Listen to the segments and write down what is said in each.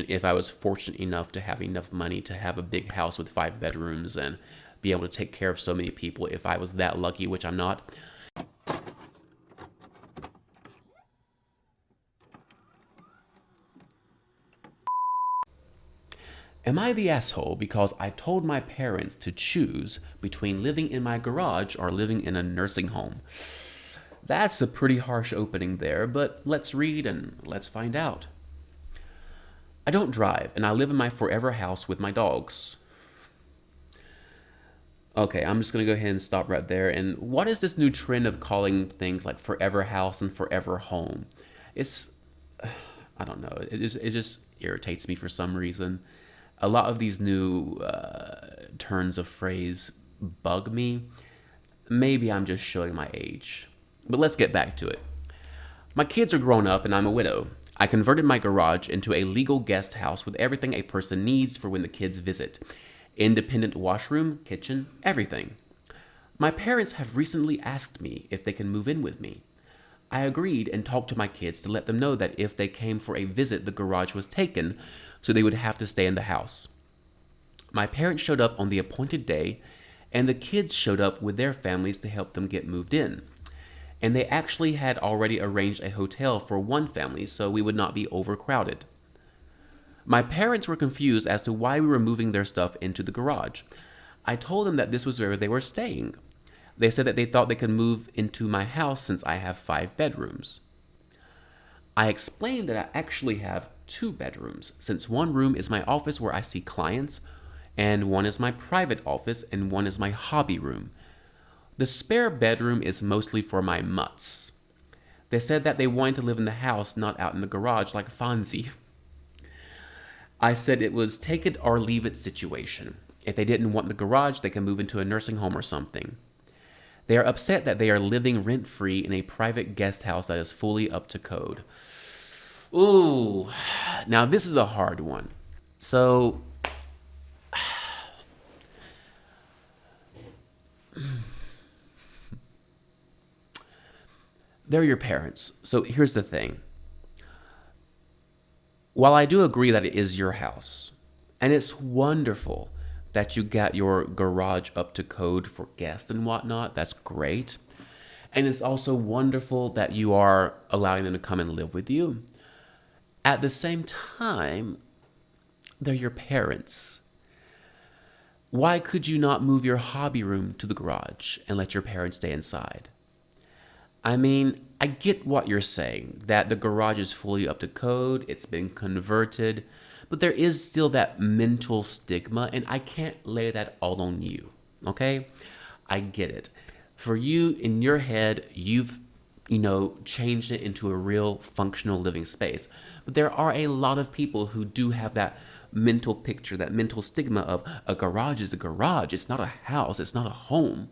if I was fortunate enough to have enough money to have a big house with 5 bedrooms and be able to take care of so many people. If I was that lucky, which I'm not. Am I the asshole because I told my parents to choose between living in my garage or living in a nursing home? That's a pretty harsh opening there, but let's read and let's find out. I don't drive, and I live in my forever house with my dogs. Okay, I'm just gonna go ahead and stop right there. And what is this new trend of calling things like forever house and forever home? It's, I don't know. It just irritates me for some reason. A lot of these new turns of phrase bug me. Maybe I'm just showing my age. But let's get back to it. My kids are grown up and I'm a widow. I converted my garage into a legal guest house with everything a person needs for when the kids visit: independent washroom, kitchen, everything. My parents have recently asked me if they can move in with me. I agreed and talked to my kids to let them know that if they came for a visit, the garage was taken, so they would have to stay in the house. My parents showed up on the appointed day, and the kids showed up with their families to help them get moved in. And they actually had already arranged a hotel for one family so we would not be overcrowded. My parents were confused as to why we were moving their stuff into the garage. I told them that this was where they were staying. They said that they thought they could move into my house since I have 5 bedrooms. I explained that I actually have 2 bedrooms, since one room is my office where I see clients, and one is my private office, and one is my hobby room. The spare bedroom is mostly for my mutts. They said that they wanted to live in the house, not out in the garage like Fonzie. I said it was take it or leave it situation. If they didn't want the garage, they can move into a nursing home or something. They are upset that they are living rent-free in a private guest house that is fully up to code. Ooh, now this is a hard one. So, they're your parents. So here's the thing. While I do agree that it is your house, and it's wonderful that you got your garage up to code for guests and whatnot, that's great. And it's also wonderful that you are allowing them to come and live with you. At the same time, they're your parents. Why could you not move your hobby room to the garage and let your parents stay inside? I mean, I get what you're saying, that the garage is fully up to code, it's been converted, but there is still that mental stigma, and I can't lay that all on you, okay? I get it. For you, in your head, you've, changed it into a real functional living space. But there are a lot of people who do have that mental picture, that mental stigma of a garage is a garage. It's not a house. It's not a home.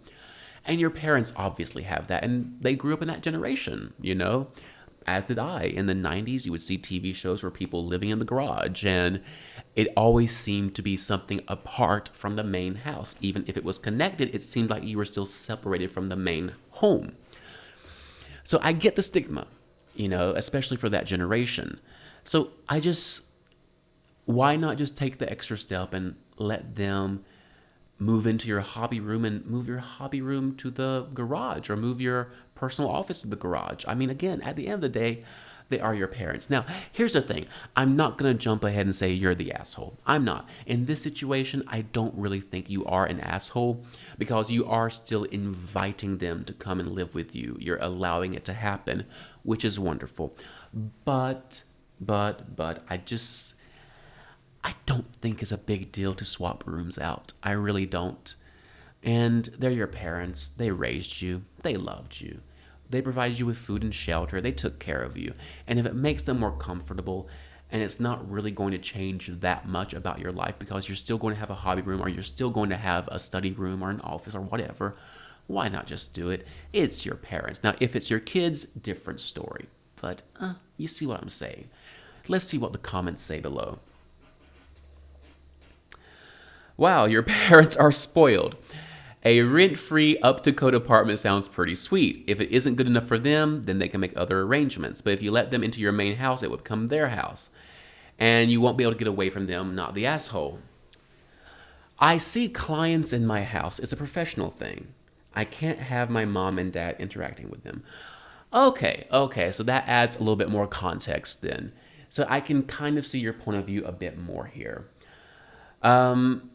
And your parents obviously have that, and they grew up in that generation, as did I. In the 90s, you would see TV shows where people living in the garage, and it always seemed to be something apart from the main house. Even if it was connected, it seemed like you were still separated from the main home. So I get the stigma, especially for that generation. So why not just take the extra step and let them move into your hobby room and move your hobby room to the garage, or move your personal office to the garage? I mean, again, at the end of the day, they are your parents. Now, here's the thing. I'm not going to jump ahead and say you're the asshole. I'm not. In this situation, I don't really think you are an asshole, because you are still inviting them to come and live with you. You're allowing it to happen, which is wonderful. But I don't think it's a big deal to swap rooms out. I really don't. And they're your parents. They raised you. They loved you. They provided you with food and shelter. They took care of you. And if it makes them more comfortable, and it's not really going to change that much about your life, because you're still going to have a hobby room, or you're still going to have a study room or an office or whatever, why not just do it? It's your parents. Now, if it's your kids, different story. But you see what I'm saying. Let's see what the comments say below. Wow, your parents are spoiled. A rent-free, up-to-code apartment sounds pretty sweet. If it isn't good enough for them, then they can make other arrangements. But if you let them into your main house, it would become their house. and you won't be able to get away from them, not the asshole. I see clients in my house. It's a professional thing. I can't have my mom and dad interacting with them. Okay, so that adds a little bit more context then. So I can kind of see your point of view a bit more here. I'm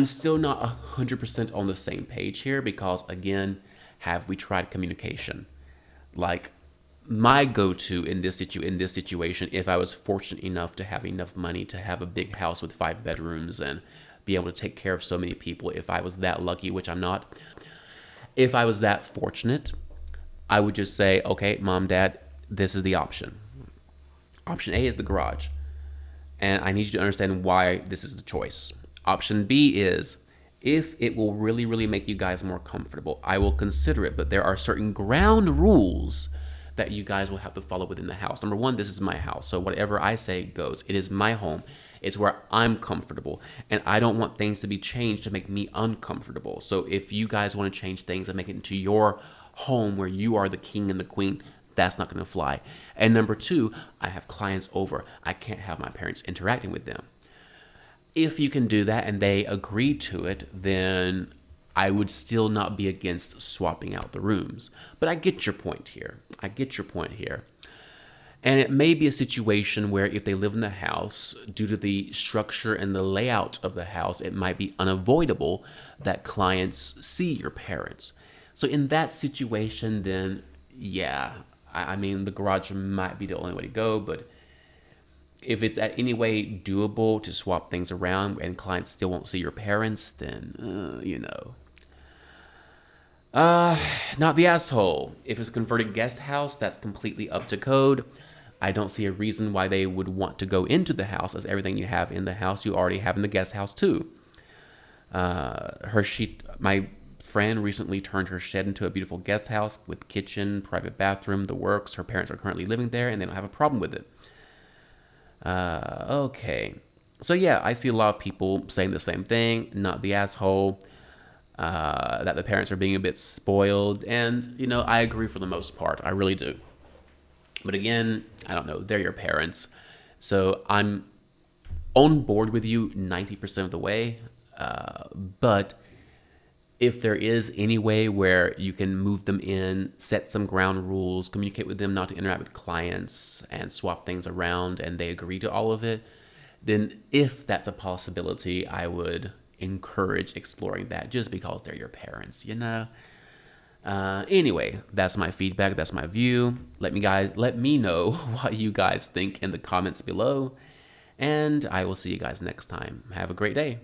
still not 100% on the same page here because, again, have we tried communication? Like, my go-to in this situation, if I was fortunate enough to have enough money to have a big house with 5 bedrooms and be able to take care of so many people, if I was that lucky, which I'm not, if I was that fortunate, I would just say, okay, mom, dad, this is the option. Option A is the garage, and I need you to understand why this is the choice. Option B is, if it will really, really make you guys more comfortable, I will consider it, but there are certain ground rules that you guys will have to follow within the house. Number one, this is my house, so whatever I say goes. It is my home. It's where I'm comfortable, and I don't want things to be changed to make me uncomfortable. So if you guys want to change things and make it into your home where you are the king and the queen, that's not going to fly. And number two, I have clients over. I can't have my parents interacting with them. If you can do that and they agree to it, then I would still not be against swapping out the rooms. But I get your point here. And it may be a situation where if they live in the house, due to the structure and the layout of the house, it might be unavoidable that clients see your parents. So in that situation, then yeah, I mean, the garage might be the only way to go, but if it's at any way doable to swap things around and clients still won't see your parents, then, not the asshole. If it's a converted guest house, that's completely up to code. I don't see a reason why they would want to go into the house, as everything you have in the house, you already have in the guest house too. My friend recently turned her shed into a beautiful guest house with kitchen, private bathroom, the works. Her parents are currently living there and they don't have a problem with it. Okay. So yeah, I see a lot of people saying the same thing, not the asshole, that the parents are being a bit spoiled. And, I agree for the most part. I really do. But again, I don't know. They're your parents. So I'm on board with you 90% of the way. But if there is any way where you can move them in, set some ground rules, communicate with them not to interact with clients, and swap things around, and they agree to all of it, then if that's a possibility, I would encourage exploring that just because they're your parents, Anyway, that's my feedback. That's my view. Let me know what you guys think in the comments below, and I will see you guys next time. Have a great day.